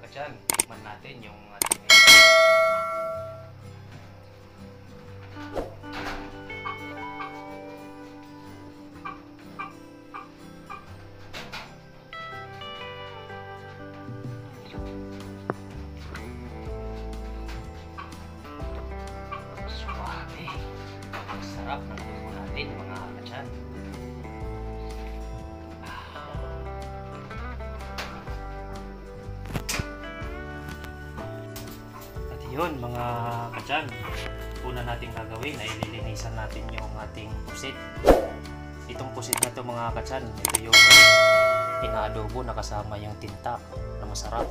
kadyan, tikman natin yung ating suwabe. Ang sarap ng luto natin mga kadyan. Yun mga kadyan, una natin gagawin ay lilinisan natin yung ating pusit. Itong pusit na to mga kadyan, ito yung inaadobo na kasama yung tinta na masarap.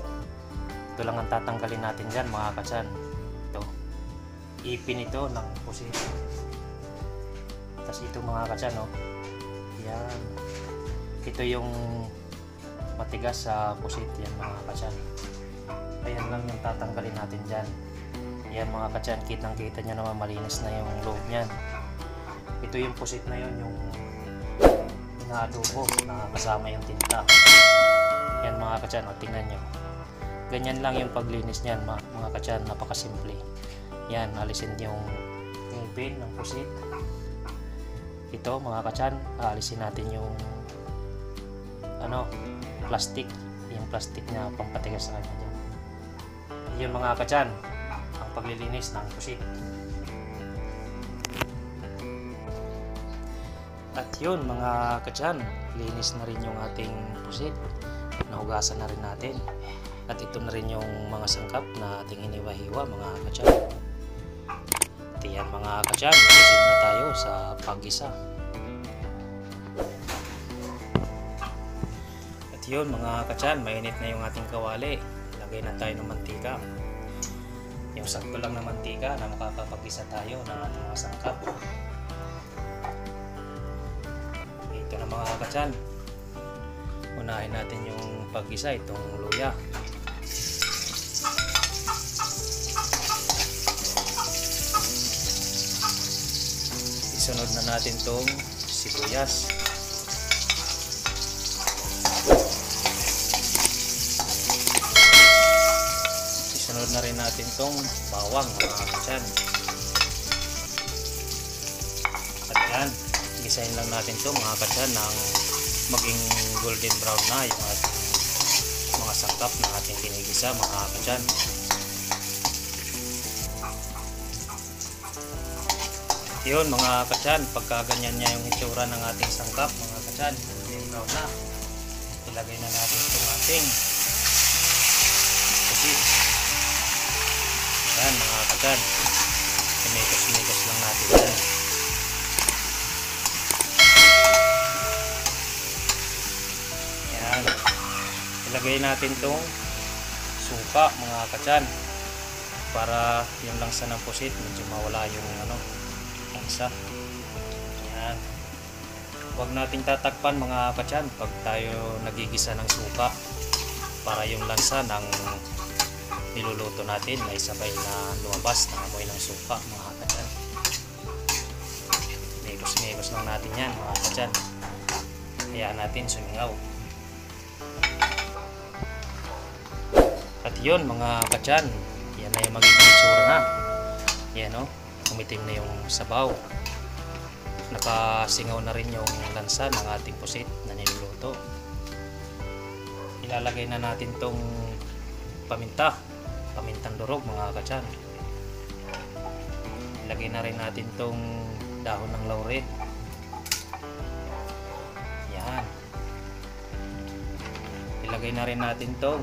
Ito lang ang tatanggalin natin dyan mga kadyan. Ito, ipin ito ng pusit. Tapos ito mga kadyan, oh. Yan. Ito yung matigas sa pusit, yan mga kadyan. Ayan lang yung tatanggalin natin dyan. Yan mga kadyan, kitang-kita nyo naman malinis na yung loob nyan. Ito yung pusit na yun, yung inaadobo na kasama yung tinta. Yan mga kadyan, o tingnan nyo. Ganyan lang yung paglinis nyan mga kadyan, napakasimple. Yan, alisin yung ngipin ng pusit. Ito mga kadyan, alisin natin yung plastic. Yung plastic na pampatigas sa kanya dyan. Yun mga kadyan, ang paglilinis ng pusit. At yun mga kadyan, linis na rin yung ating pusit. Nahugasan na rin natin. At ito na rin yung mga sangkap na ating hiniwa-hiwa mga kadyan. At yan mga kadyan, proceed na tayo sa paggisa. At yun mga kadyan, mainit na yung ating kawali. Lagay na tayo ng mantika. Yung sakto lang na mantika na makakapag-isa tayo ng ating mga sangkap. Ito na mga kadyan. Unahin natin yung pag-isa itong luya. Isunod na natin itong sibuyas. Sunod na rin natin tong bawang mga kadyan. At yan, gisahin lang natin to mga kadyan ng maging golden brown na yung ating mga sangkap na ating ginigisa mga kadyan. At yun mga kadyan, pagka ganyan niya yung itsura ng ating sangkap mga kadyan, golden brown na, ilagay na natin itong ating pusit. Yan mga kadyan, sinigos lang natin yan. Yan, ilagay natin tong suka mga kadyan para yung langsa ng pusit medyo mawala yung langsa. Yan, huwag nating tatakpan mga kadyan pag tayo nagigisa ng suka para yung langsa ng niluluto natin ay sabay na lumabas ng amoy ng suka mga kadyan. Sinigos lang natin yan mga kadyan. Hayaan natin sumingaw. At yun mga kadyan, yan na yung magiging itsura na. Yan o, umitim na yung sabaw. Nakasingaw na rin yung lansa ng ating pusit na niluluto. Ilalagay na natin tong pamintang durog mga kadyan. Ilagay na rin natin tong dahon ng laurel. Yan, ilagay na rin natin tong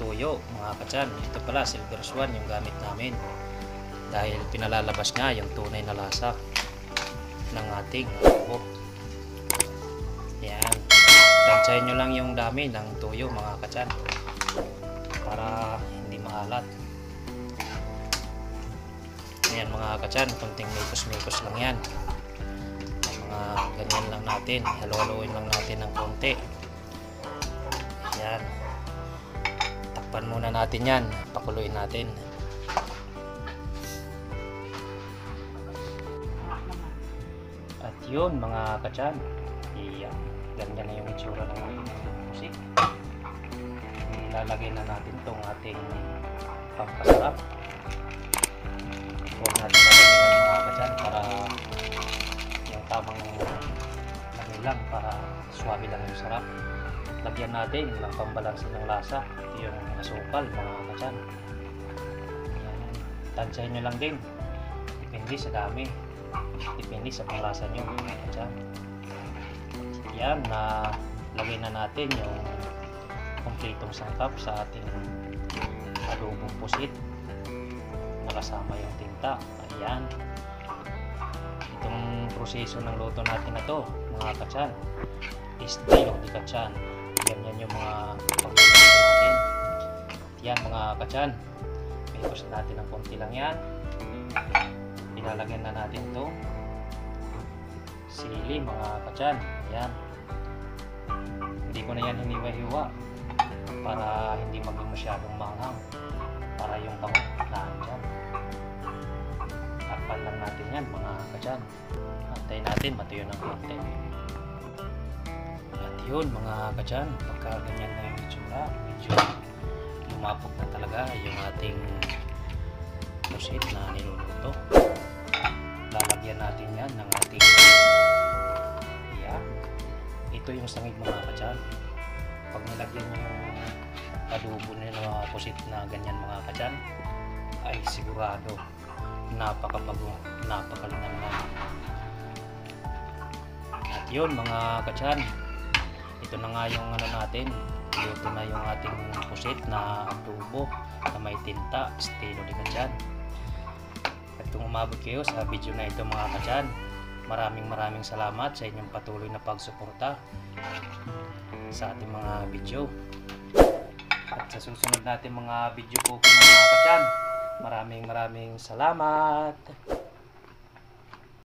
tuyo mga kadyan. Ito pala silver swan yung gamit namin dahil pinalalabas nga yung tunay na lasa ng ating adobo. Yan, tansyahin nyo lang yung dami ng tuyo mga kadyan para hindi maalat. Ayan mga kadyan, kunting mikos-mikos lang yan. Mga ganyan lang natin, halo-haloin lang natin ng konti. Ayan, takpan muna natin yan, pakuluin natin. At yun mga kadyan, ganda na yung itsura ng ating musik. ilalagay na natin tong ating pampasarap. Huwag natin lalagyan mga kachan para yung tamang lagay lang para swabe lang yung sarap. Lagyan natin ng pambalansin ng lasa, yung asukal mga kachan. Tansyahin nyo lang din, depende sa dami, depende sa panglasa nyo mga kachan. Yan, na lagay na natin yung kumpletong sangkap sa ating adobong pusit, nakasama yung tinta. Ayan, itong proseso ng luto natin na to mga kachan, estilo di kachan. Ganyan yung mga pagkakas natin. Yan mga kachan, mix natin ng konti lang yan. Ilalagyan na natin to sili mga kachan. Yan, hindi ko na yan hiniwa-hiwa para hindi maging masyadong manghang, para yung bango nandyan. Takpan lang natin yan mga kachan. Antayin natin matuyo ng konti. At yun mga kachan, pagka ganyan na yung itsura, medyo lumapot na talaga yung ating pusit na niluluto. Lalagyan natin yan ng ating ito yung sangig mga kachan. Pag nilagyan nyo yung adobo nila pusit na ganyan mga kachan, ay sigurado napakabago, napakalinamnam. At yun mga kachan, ito na nga yung ano natin, ito na yung ating pusit na adobo na may tinta, estilo di kachan. At kung umabot kayo sa video na ito mga kachan, maraming salamat sa inyong patuloy na pagsuporta sa ating mga video. At sa susunod natin mga video po mga kachan, maraming salamat.